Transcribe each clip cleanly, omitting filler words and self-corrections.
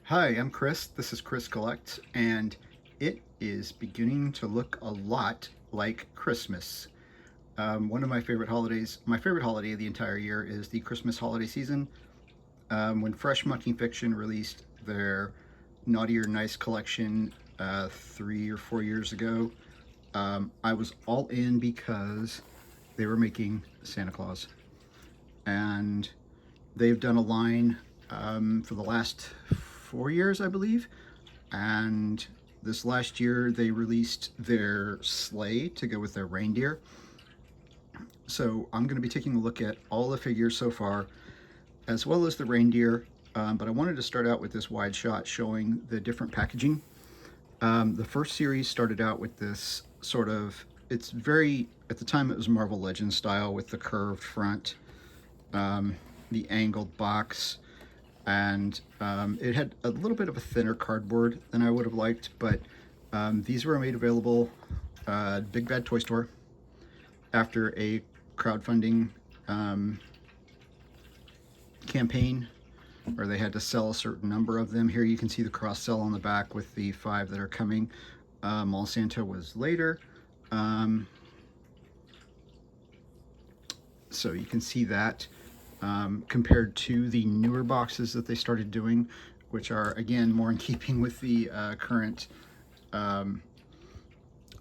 Hi, I'm Chris. This is Chris Collect, and it is beginning to look a lot like Christmas. One of my favorite holiday of the entire year is the Christmas holiday season. When Fresh Monkey Fiction released their Naughty or Nice collection 3 or 4 years ago, I was all in because they were making Santa Claus. And they've done a line for the last 4 years, I believe. And this last year, they released their sleigh to go with their reindeer. So I'm going to be taking a look at all the figures so far, as well as the reindeer. But I wanted to start out with this wide shot showing the different packaging. The first series started out with this sort of, it's very, at the time it was Marvel Legends style with the curved front, the angled box, and it had a little bit of a thinner cardboard than I would have liked, but these were made available at Big Bad Toy Store after a crowdfunding campaign where they had to sell a certain number of them. Here you can see the cross sell on the back with the 5 that are coming. Mall Santa was later. So you can see that compared to the newer boxes that they started doing, which are again more in keeping with the current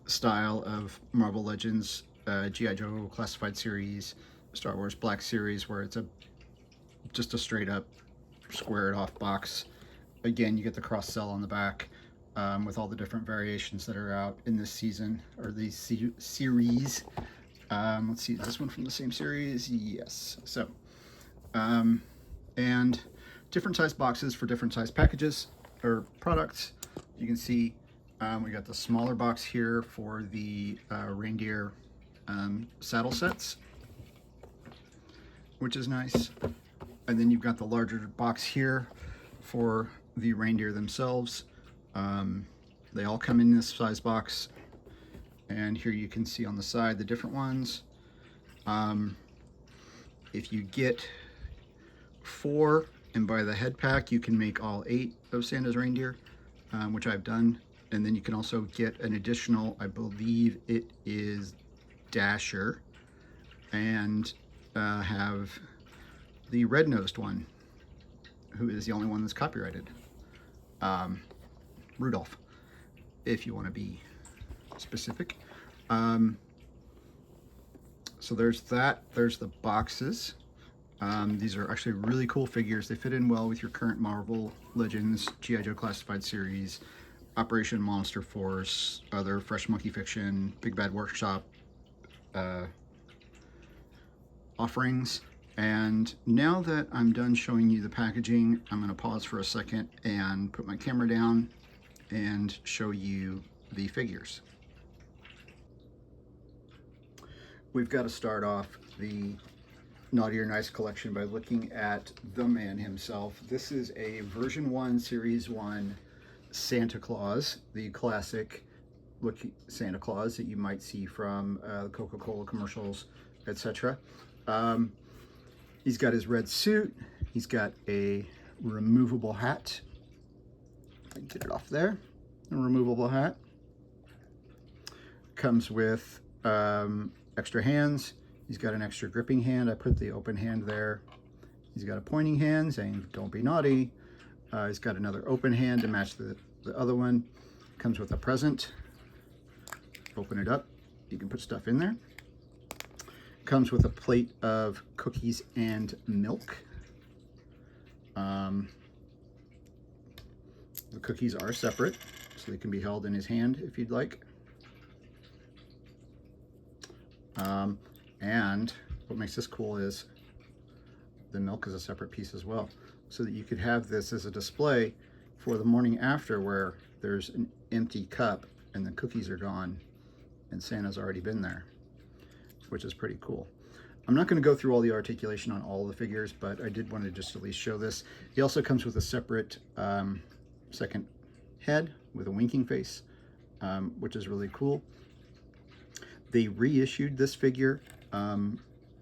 style of Marvel Legends, G.I. Joe Classified Series, Star Wars Black Series, where it's just a straight up squared off box. Again, you get the cross sell on the back with all the different variations that are out in this season or these series. Let's see, is this one from the same series? Yes. So, and different size boxes for different size packages or products. You can see we got the smaller box here for the reindeer saddle sets, which is nice. And then you've got the larger box here for the reindeer themselves. They all come in this size box. And here you can see on the side the different ones. If you get 4 and buy the head pack, you can make all 8 of Santa's reindeer, which I've done. And then you can also get an additional, I believe it is Dasher, and have the red-nosed one, who is the only one that's copyrighted. Rudolph, if you want to be specific. So there's that. There's the boxes. These are actually really cool figures. They fit in well with your current Marvel Legends, G.I. Joe Classified Series, Operation Monster Force, other Fresh Monkey Fiction, Big Bad Workshop offerings. And now that I'm done showing you the packaging, I'm going to pause for a second and put my camera down and show you the figures. We've got to start off the Naughty or Nice collection by looking at the man himself. This is a version 1, series 1 Santa Claus, the classic looking Santa Claus that you might see from Coca-Cola commercials, etc. He's got his red suit. He's got a removable hat. I can get it off there. A removable hat. Comes with extra hands. He's got an extra gripping hand. I put the open hand there. He's got a pointing hand saying, "Don't be naughty." He's got another open hand to match the other one. Comes with a present. Open it up. You can put stuff in there. Comes with a plate of cookies and milk. The cookies are separate, so they can be held in his hand if you'd like. And what makes this cool is the milk is a separate piece as well, so that you could have this as a display for the morning after where there's an empty cup and the cookies are gone and Santa's already been there, which is pretty cool. I'm not going to go through all the articulation on all the figures, but I did want to just at least show this. He also comes with a separate second head with a winking face, which is really cool. They reissued this figure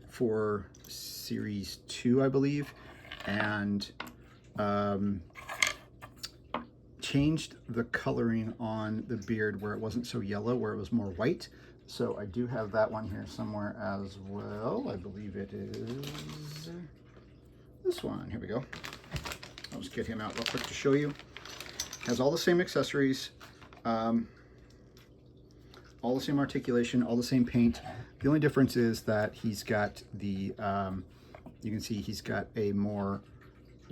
for Series 2, I believe, and changed the coloring on the beard where it wasn't so yellow, where it was more white. So I do have that one here somewhere as well. I believe it is this one. Here we go. I'll just get him out real quick to show you. Has all the same accessories, all the same articulation, all the same paint. The only difference is that he's got the, you can see he's got a more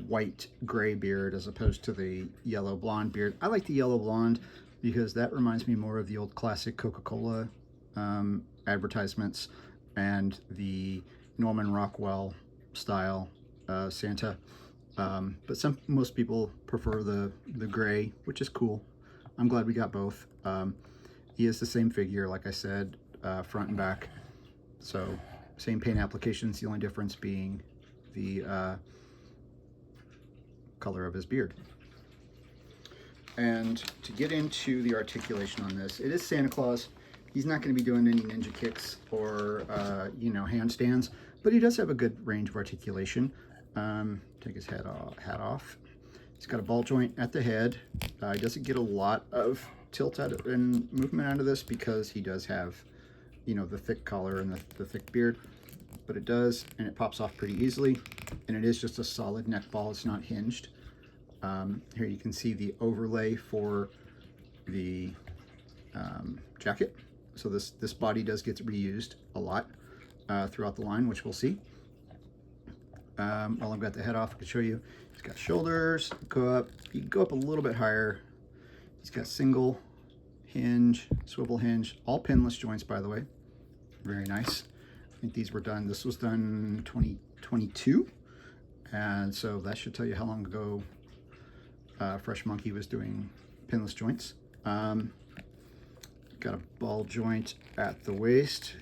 white gray beard as opposed to the yellow blonde beard. I like the yellow blonde because that reminds me more of the old classic Coca-Cola advertisements and the Norman Rockwell style Santa. But most people prefer the gray, which is cool. I'm glad we got both. He is the same figure, like I said, front and back. So same paint applications, the only difference being the color of his beard. And to get into the articulation on this, it is Santa Claus. He's not going to be doing any ninja kicks or, you know, handstands, but he does have a good range of articulation. Take his hat off. He's got a ball joint at the head. He doesn't get a lot of tilt out and movement out of this because he does have, you know, the thick collar and the thick beard, but it does, and it pops off pretty easily, and it is just a solid neck ball. It's not hinged. Here you can see the overlay for the jacket. So this body does get reused a lot throughout the line, which we'll see. While I've got the head off, I can show you. He's got shoulders, go up. You can go up a little bit higher. He's got single hinge, swivel hinge, all pinless joints, by the way. Very nice. I think these were done, this was done 2022. And so that should tell you how long ago Fresh Monkey was doing pinless joints. Got a ball joint at the waist.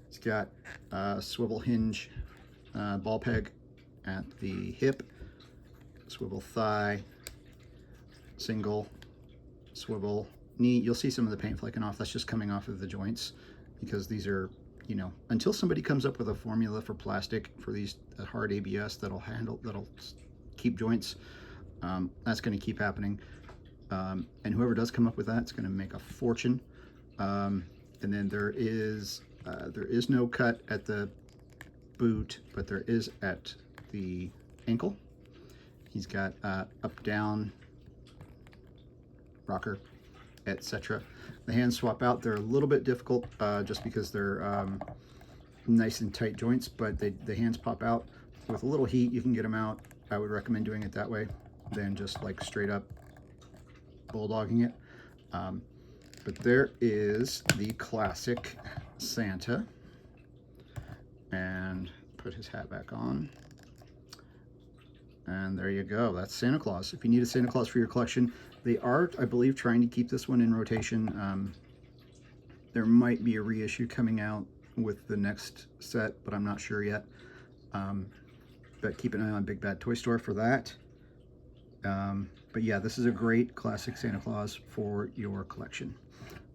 It's got a swivel hinge ball peg at the hip, swivel thigh, single, swivel knee. You'll see some of the paint flaking off. That's just coming off of the joints because these are, you know, until somebody comes up with a formula for plastic for these hard ABS that'll keep joints, that's going to keep happening. And whoever does come up with that, it's going to make a fortune. And then there is no cut at the boot, but there is at the ankle. He's got up down rocker, etc. The hands swap out. They're a little bit difficult just because they're nice and tight joints, but the hands pop out. With a little heat you can get them out. I would recommend doing it that way than just like straight up bulldogging it. But there is the classic Santa, and put his hat back on, and there you go. That's Santa Claus. If you need a Santa Claus for your collection, they are, I believe, trying to keep this one in rotation. There might be a reissue coming out with the next set, but I'm not sure yet. But keep an eye on Big Bad Toy Store for that. But yeah, this is a great classic Santa Claus for your collection.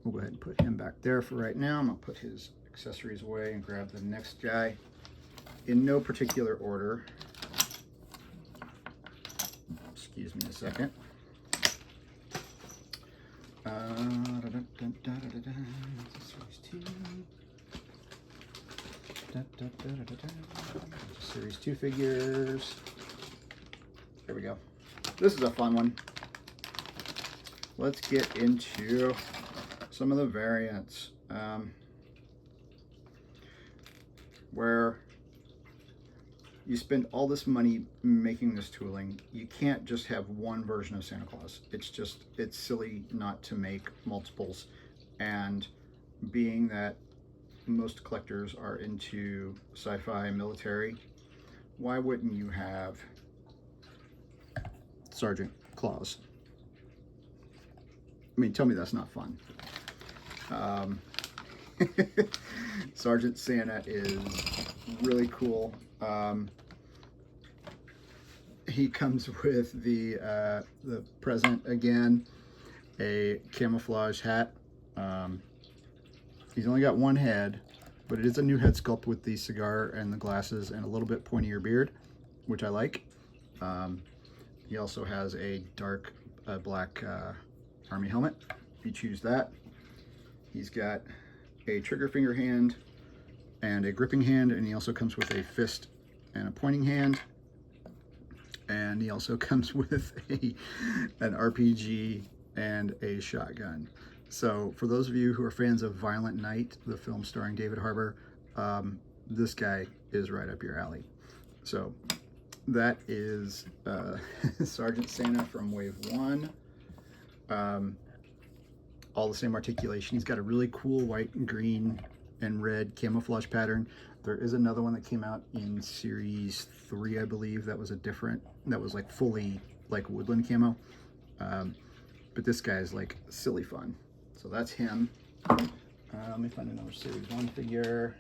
We'll go ahead and put him back there for right now. I'm gonna put his accessories away and grab the next guy in no particular order. Excuse me a second. Series 2 figures. There we go. This is a fun one. Let's get into some of the variants. Where you spend all this money making this tooling, you can't just have one version of Santa Claus. It's silly not to make multiples. And being that most collectors are into sci-fi military, why wouldn't you have Sergeant Claus? I mean, tell me that's not fun. Sergeant Santa is really cool. He comes with the present again, a camouflage hat. He's only got one head, but it is a new head sculpt with the cigar and the glasses and a little bit pointier beard, which I like. He also has a dark black army helmet. You choose that. He's got a trigger finger hand and a gripping hand, and he also comes with a fist and a pointing hand. And he also comes with an RPG and a shotgun. So for those of you who are fans of Violent Night, the film starring David Harbour, this guy is right up your alley. So that is Sergeant Santa from Wave 1. All the same articulation. He's got a really cool white and green and red camouflage pattern. There is another one that came out in series 3, I believe, that was like fully like woodland camo. But this guy is like silly fun. So that's him. Let me find another series 1 figure.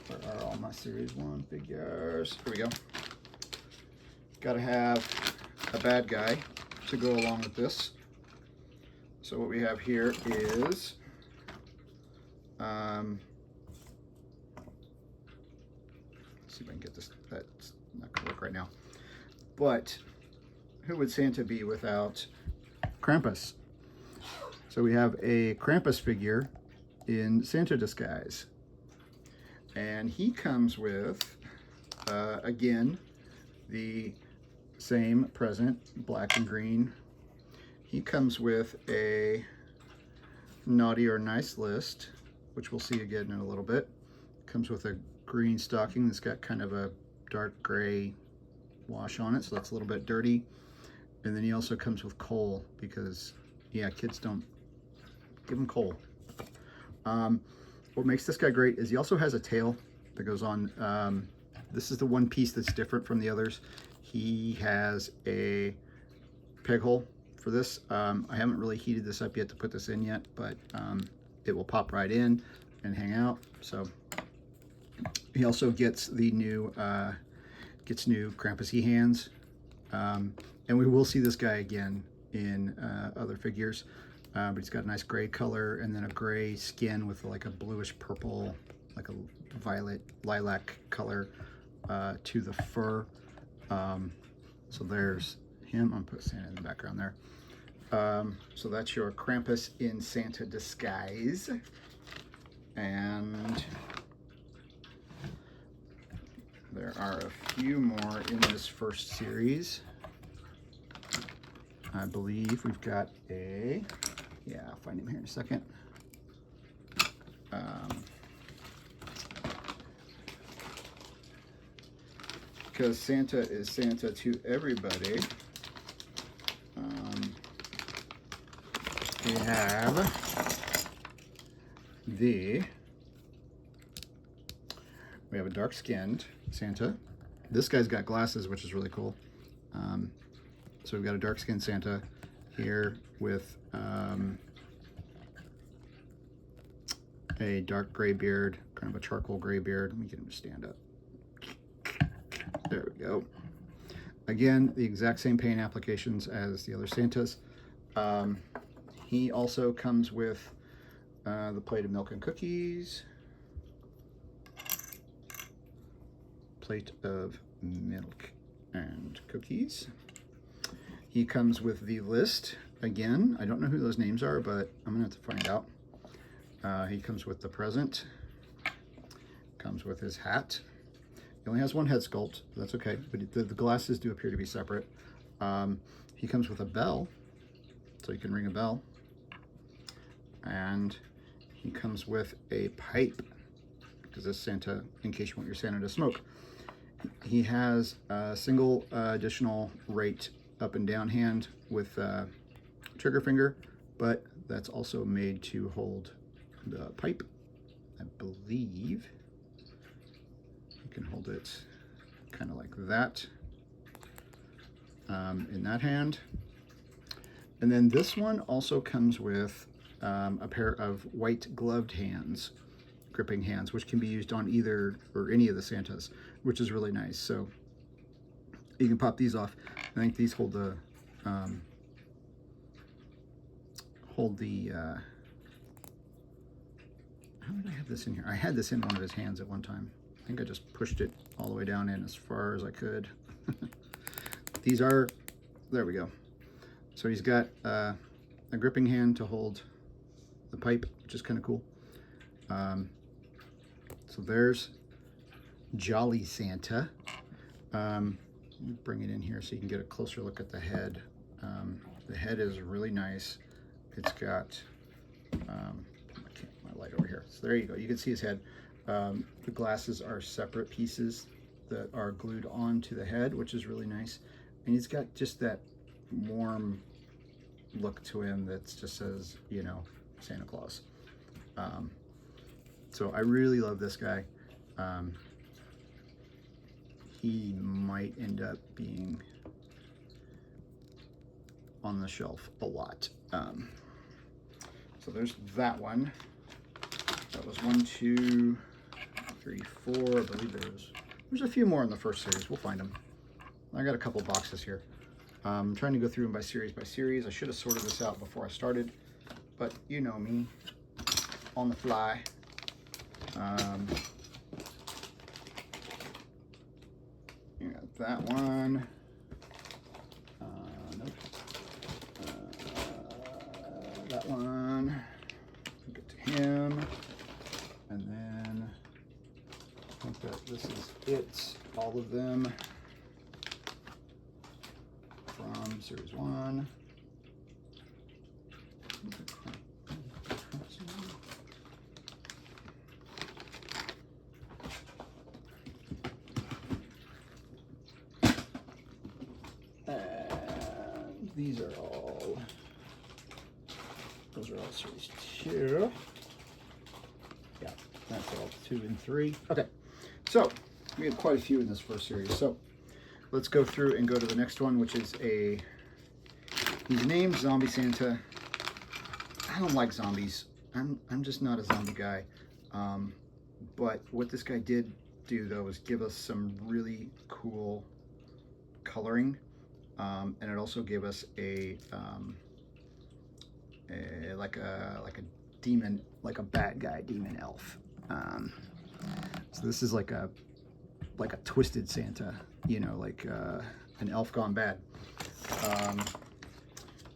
Where are all my series 1 figures? Here we go. Gotta have a bad guy to go along with this. So what we have here is let's see if I can get this. That's not gonna work right now. But who would Santa be without Krampus? So we have a Krampus figure in Santa disguise. And he comes with, again, the same present, black and green. He comes with a naughty or nice list, which we'll see again in a little bit. Comes with a green stocking that's got kind of a dark gray wash on it, so that's a little bit dirty. And then he also comes with coal because, yeah, kids don't give him coal. What makes this guy great is he also has a tail that goes on. This is the one piece that's different from the others. He has a peg hole for this. I haven't really heated this up yet to put this in yet, but it will pop right in and hang out. So he also gets the new Krampusy hands. And we will see this guy again in other figures. But he's got a nice gray color and then a gray skin with like a bluish purple, like a violet lilac color to the fur. So there's him. I'm gonna put Santa in the background there. So that's your Krampus in Santa disguise. And there are a few more in this first series. I believe we've got yeah, I'll find him here in a second. Because Santa is Santa to everybody. We have we have a dark-skinned Santa. This guy's got glasses, which is really cool. So we've got a dark-skinned Santa here with a dark gray beard, kind of a charcoal gray beard. Let me get him to stand up. There we go. Again, the exact same paint applications as the other Santas. He also comes with the plate of milk and cookies. Plate of milk and cookies. He comes with the list. Again, I don't know who those names are, but I'm gonna have to find out. He comes with the present. Comes with his hat. He only has one head sculpt, but that's okay. But the glasses do appear to be separate. He comes with a bell, so you can ring a bell. And he comes with a pipe, because this Santa, in case you want your Santa to smoke. He has a single additional right up and down hand with trigger finger, but that's also made to hold the pipe. I believe you can hold it kind of like that in that hand. And then this one also comes with a pair of white gloved hands, gripping hands, which can be used on either or any of the Santas, which is really nice. So you can pop these off. I think these hold the how did I have this in here? I had this in one of his hands at one time. I think I just pushed it all the way down in as far as I could. These are, there we go. So he's got a gripping hand to hold the pipe, which is kind of cool. So there's Jolly Santa. Bring it in here so you can get a closer look at the head. The head is really nice. It's got my light over here. So there you go. You can see his head. The glasses are separate pieces that are glued onto the head, which is really nice. And he's got just that warm look to him that just says, you know, Santa Claus. So I really love this guy. He might end up being on the shelf a lot. So there's that one. That was 1, 2, 3, 4. I believe there's a few more in the first series. We'll find them. I got a couple boxes here. I'm trying to go through them by series. I should have sorted this out before I started, but you know me, on the fly. You got that one. Nope. That one. Get to him. And then I think that this is it. All of them from series 1. And these are all, those are all series 2. Yeah, that's all 2 and 3. Okay, so we have quite a few in this first series. So let's go through and go to the next one, which is he's named Zombie Santa. I don't like zombies. I'm just not a zombie guy. But what this guy did do though is give us some really cool coloring, and it also gave us like a demon, like a bad guy demon elf. So this is like a twisted Santa, you know, like an elf gone bad.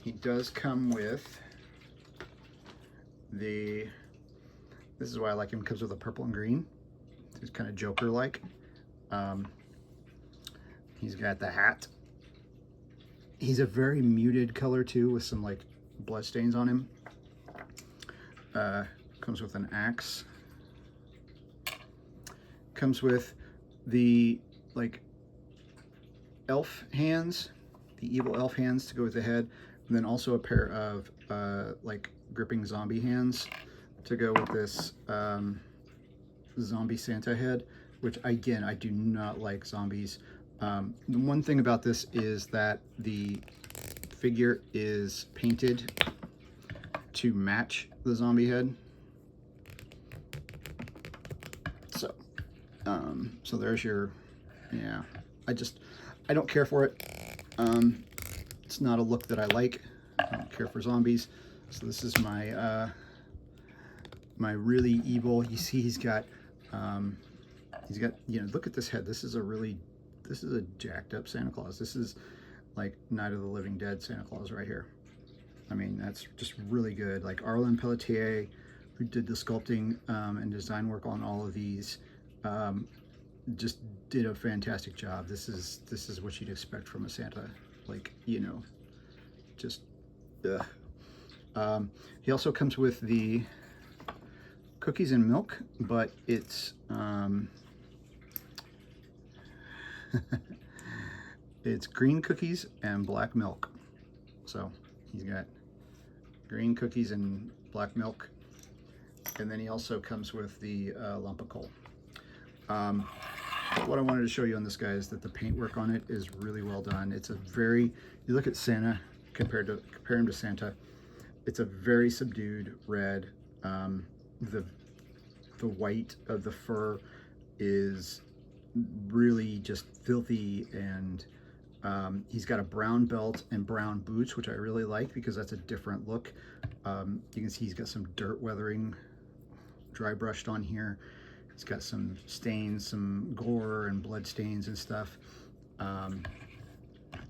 He does come with this is why I like him, comes with a purple and green. He's kind of Joker-like. He's got the hat. He's a very muted color too, with some like blood stains on him. Comes with an axe. Comes with the like elf hands, the evil elf hands to go with the head, and then also a pair of like gripping zombie hands to go with this zombie Santa head, which again, I do not like zombies. The one thing about this is that the figure is painted to match the zombie head. So, so there's your, yeah, I don't care for it. It's not a look that I like. I don't care for zombies. So this is my, my really evil, you see he's got, you know, look at this head. This is a jacked up Santa Claus. This is like Night of the Living Dead Santa Claus right here. I mean, that's just really good. Like Arlen Pelletier, who did the sculpting and design work on all of these, just did a fantastic job. This is what you'd expect from a Santa, like, you know, just he also comes with the cookies and milk, but it's it's green cookies and black milk. So he's got green cookies and black milk, and then he also comes with the lump of coal. What I wanted to show you on this guy is that the paintwork on it is really well done. It's a very, you look at Santa, compare him to Santa, it's a very subdued red. The white of the fur is really just filthy, and he's got a brown belt and brown boots, which I really like because that's a different look. You can see he's got some dirt weathering dry brushed on here. He's got some stains, some gore and blood stains and stuff.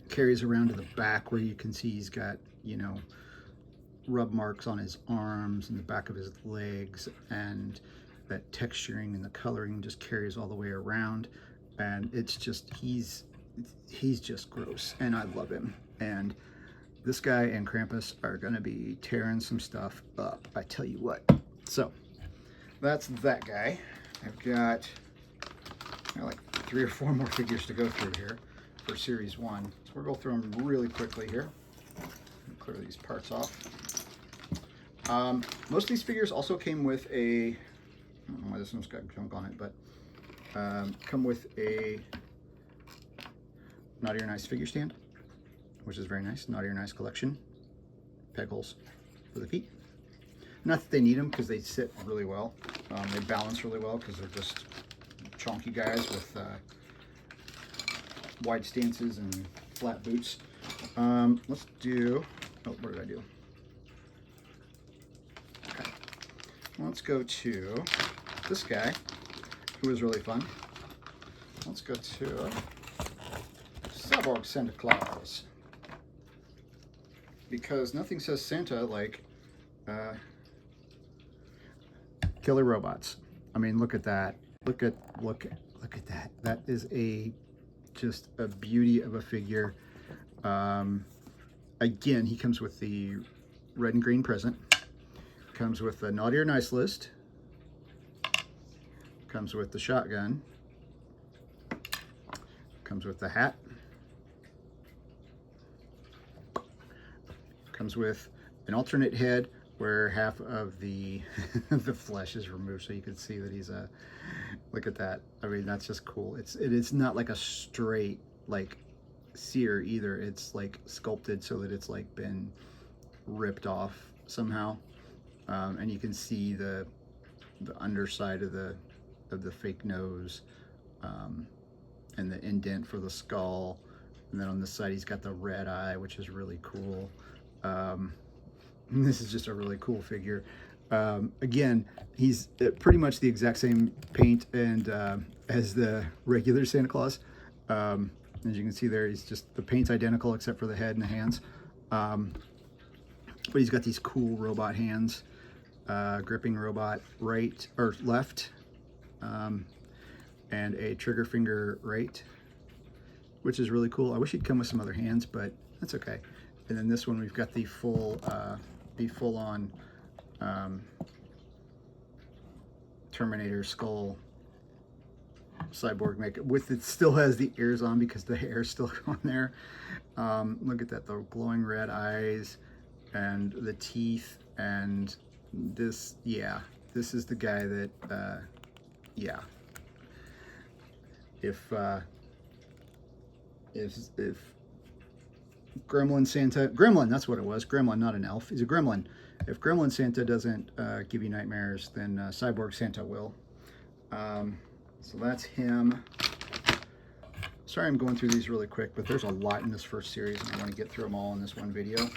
carries around to the back where you can see he's got, you know, rub marks on his arms and the back of his legs, and that texturing and the coloring just carries all the way around, and it's just he's just gross, and I love him. And this guy and Krampus are gonna be tearing some stuff up, I tell you what. So that's that guy. I've got like 3 or 4 more figures to go through here for series 1, so we'll go through them really quickly here. Clear these parts off. Most of these figures also came with a, I don't know why this one's got junk on it, but come with a Naughty or Nice figure stand, which is very nice. Naughty or Nice collection. Peg holes for the feet. Not that they need them because they sit really well. They balance really well because they're just chonky guys with wide stances and flat boots. Let's do, oh, what did I do? Okay. Let's go to this guy, who is really fun. Let's go to Cyborg Santa Claus. Because nothing says Santa like killer robots. I mean, look at that. Look at that. That is just a beauty of a figure. Again, he comes with the red and green present. Comes with the Naughty or Nice list. Comes with the shotgun. Comes with the hat. Comes with an alternate head where half of the the flesh is removed, so you can see that he's a. Look at that. I mean, that's just cool. It's not like a straight like sear either. It's like sculpted so that it's like been ripped off somehow, and you can see the underside of the fake nose, and the indent for the skull, and then on this side he's got the red eye, which is really cool. This is just a really cool figure. Again, he's pretty much the exact same paint and as the regular Santa Claus. As you can see there, he's just, the paint's identical except for the head and the hands. But he's got these cool robot hands, gripping robot right or left, and a trigger finger right, which is really cool. I wish he'd come with some other hands, but that's okay. And then this one, we've got the full-on Terminator skull cyborg makeup. With it still has the ears on because the hair's still on there. Look at that, the glowing red eyes and the teeth, and this, yeah, this is the guy that, yeah. If Gremlin Santa, Gremlin, that's what it was, Gremlin, not an elf, he's a gremlin. If Gremlin Santa doesn't give you nightmares, then Cyborg Santa will. So that's him. Sorry I'm going through these really quick, but there's a lot in this first series, and I want to get through them all in this one video.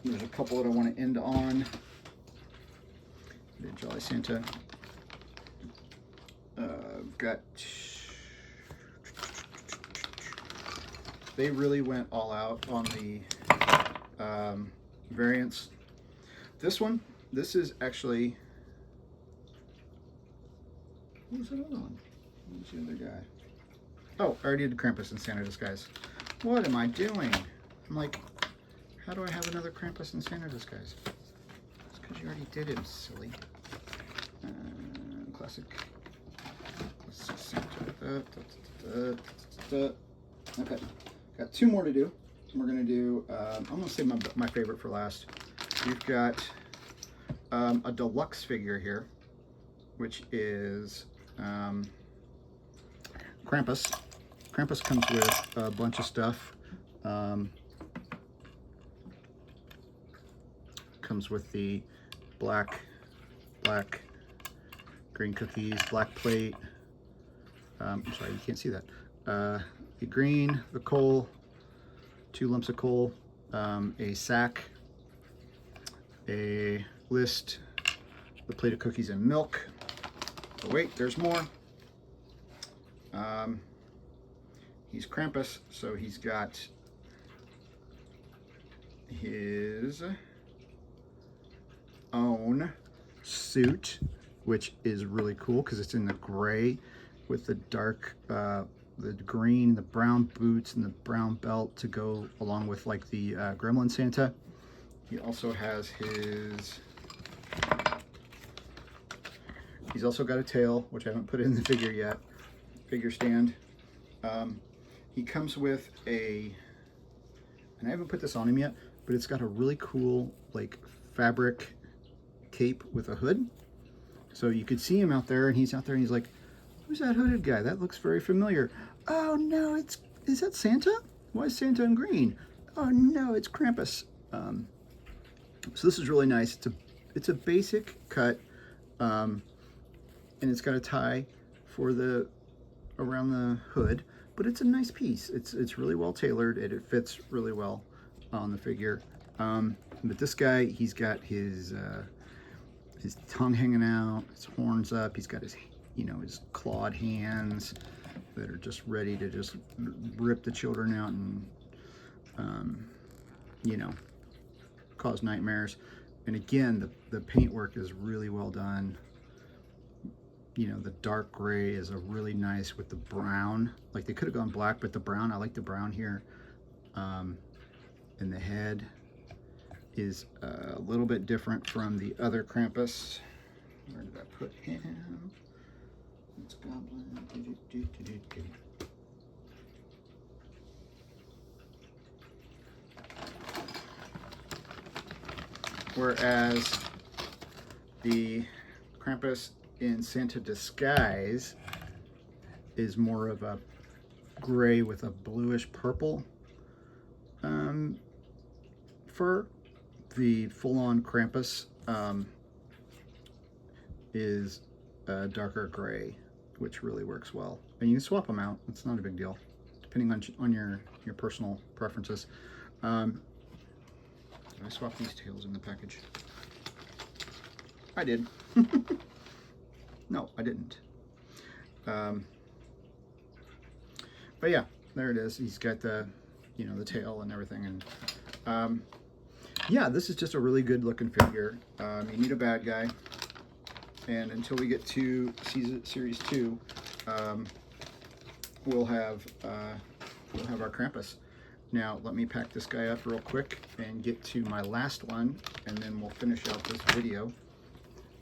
There's a couple that I want to end on. The Jolly Santa. Got... They really went all out on the variants. This one, this is actually... Who's that other one? Who's the other guy? Oh, I already did Krampus and Santa Disguise. What am I doing? I'm like, how do I have another Krampus and Santa Disguise? It's because you already did him, silly. Classic Santa. Okay, got 2 more to do. We're gonna do, I'm gonna save my favorite for last. We've got a deluxe figure here, which is Krampus. Krampus comes with a bunch of stuff. Comes with the black, green cookies, black plate. I'm sorry, you can't see that. The green, the coal, 2 lumps of coal, a sack, a list, the plate of cookies and milk. Oh wait, there's more. he's Krampus, so he's got his own suit, which is really cool because it's in the gray with the dark, the green, the brown boots, and the brown belt to go along with like the Gremlin Santa. He also has his, he's also got a tail, which I haven't put in the figure yet, figure stand. He comes with a, and I haven't put this on him yet, but it's got a really cool like fabric cape with a hood. So you could see him out there, and he's out there and he's like, who's that hooded guy? That looks very familiar. Oh no, is that Santa? Why is Santa in green? Oh no, it's Krampus. So this is really nice. It's a basic cut, and it's got a tie for the around the hood, but it's a nice piece. It's really well tailored, and it fits really well on the figure. But this guy, he's got his tongue hanging out, his horns up. He's got his, you know, his clawed hands that are just ready to just rip the children out and, you know, cause nightmares. And again, the paintwork is really well done. You know, the dark gray is a really nice with the brown. Like they could have gone black, but the brown, I like the brown here. And the head is a little bit different from the other Krampus. Where did I put him? It's Goblin. Whereas the Krampus in Santa Disguise is more of a gray with a bluish purple fur. The full-on Krampus is a darker gray, which really works well. And you can swap them out. It's not a big deal, depending on your personal preferences. Did I swap these tails in the package? I did. No, I didn't. But yeah, there it is. He's got the, you know, the tail and everything. And yeah, this is just a really good looking figure. You need a bad guy. And until we get to series 2, we'll have our Krampus. Now, let me pack this guy up real quick and get to my last one, and then we'll finish out this video.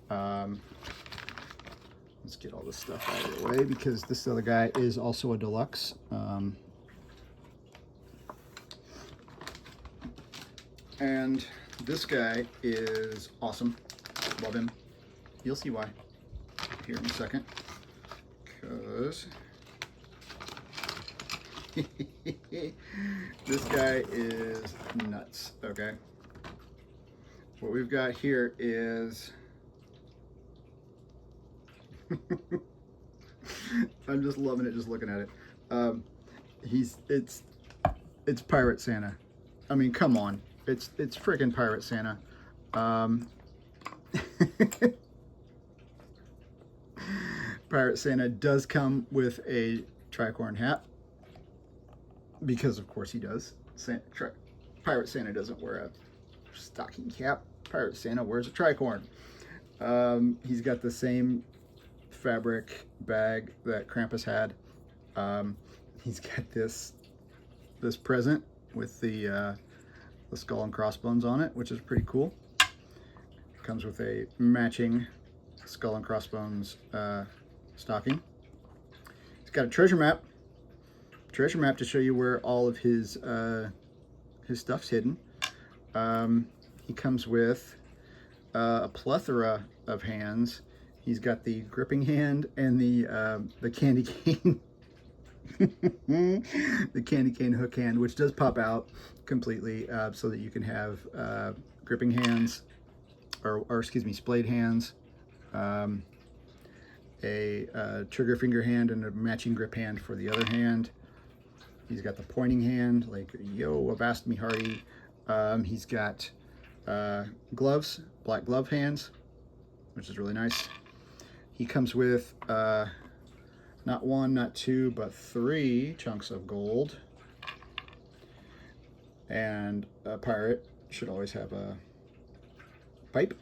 Let's get all this stuff out of the way because this other guy is also a deluxe. And this guy is awesome. Love him. You'll see why here in a second. Because this guy is nuts, okay? What we've got here is I'm just loving it just looking at it. It's Pirate Santa. I mean, come on. It's freaking Pirate Santa. Pirate Santa does come with a tricorn hat, because of course he does. Pirate Santa doesn't wear a stocking cap. Pirate Santa wears a tricorn. He's got the same fabric bag that Krampus had. He's got this present with the skull and crossbones on it, which is pretty cool. It comes with a matching skull and crossbones stocking. He's got a treasure map to show you where all of his stuff's hidden. He comes with a plethora of hands. He's got the gripping hand and the candy cane, the candy cane hook hand, which does pop out completely, so that you can have gripping hands, or excuse me, splayed hands, a trigger finger hand, and a matching grip hand for the other hand. He's got the pointing hand, like, yo, avast me hearty. He's got gloves, black glove hands, which is really nice. He comes with Not one, not two, but 3 chunks of gold. And a pirate should always have a pipe.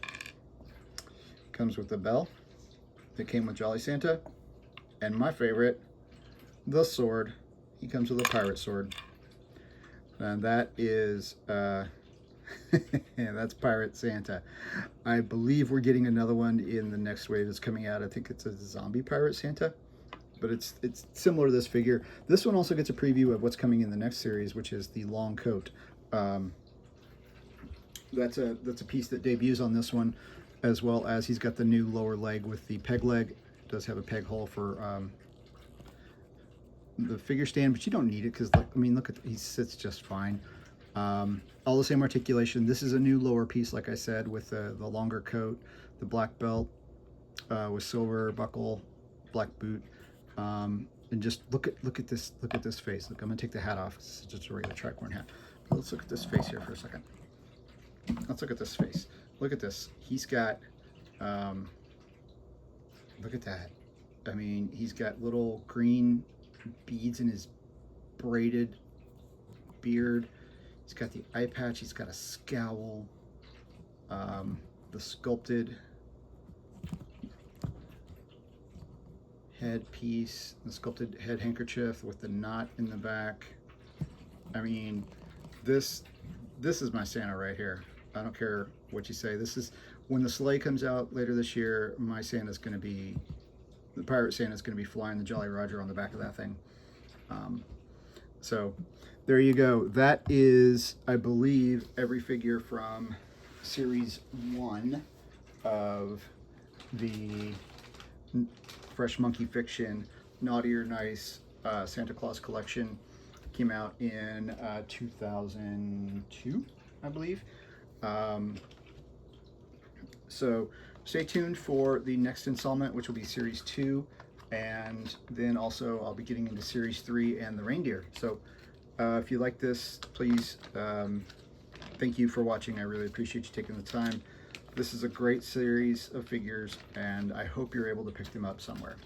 Comes with the bell that came with Jolly Santa. And my favorite, the sword. He comes with a pirate sword. And that is, yeah, that's Pirate Santa. I believe we're getting another one in the next wave that's coming out. I think it's a zombie Pirate Santa, but it's similar to this figure. This one also gets a preview of what's coming in the next series, which is the long coat. That's a piece that debuts on this one, as well as he's got the new lower leg with the peg leg. It does have a peg hole for the figure stand, but you don't need it because, like, I mean, look at, he sits just fine. All the same articulation. This is a new lower piece, like I said, with the longer coat, the black belt with silver buckle, black boot, and just look at this face. Look, I'm gonna take the hat off. It's just a regular tricorn hat. But let's look at this face here for a second. Let's look at this face. Look at this. He's got, look at that. I mean, he's got little green beads in his braided beard. He's got the eye patch. He's got a scowl. The sculpted head piece, the sculpted head handkerchief with the knot in the back. I mean, this is my Santa right here. I don't care what you say. This is, when the sleigh comes out later this year, my Santa's going to be, the Pirate Santa's going to be flying the Jolly Roger on the back of that thing. So there you go. That is, I believe, every figure from Series 1 of the Fresh Monkey Fiction Naughty or Nice Santa Claus collection. Came out in 2002, I believe. So stay tuned for the next installment, which will be Series 2, and then also I'll be getting into Series 3 and the reindeer. So if you like this, please, thank you for watching. I really appreciate you taking the time. This is a great series of figures, and I hope you're able to pick them up somewhere.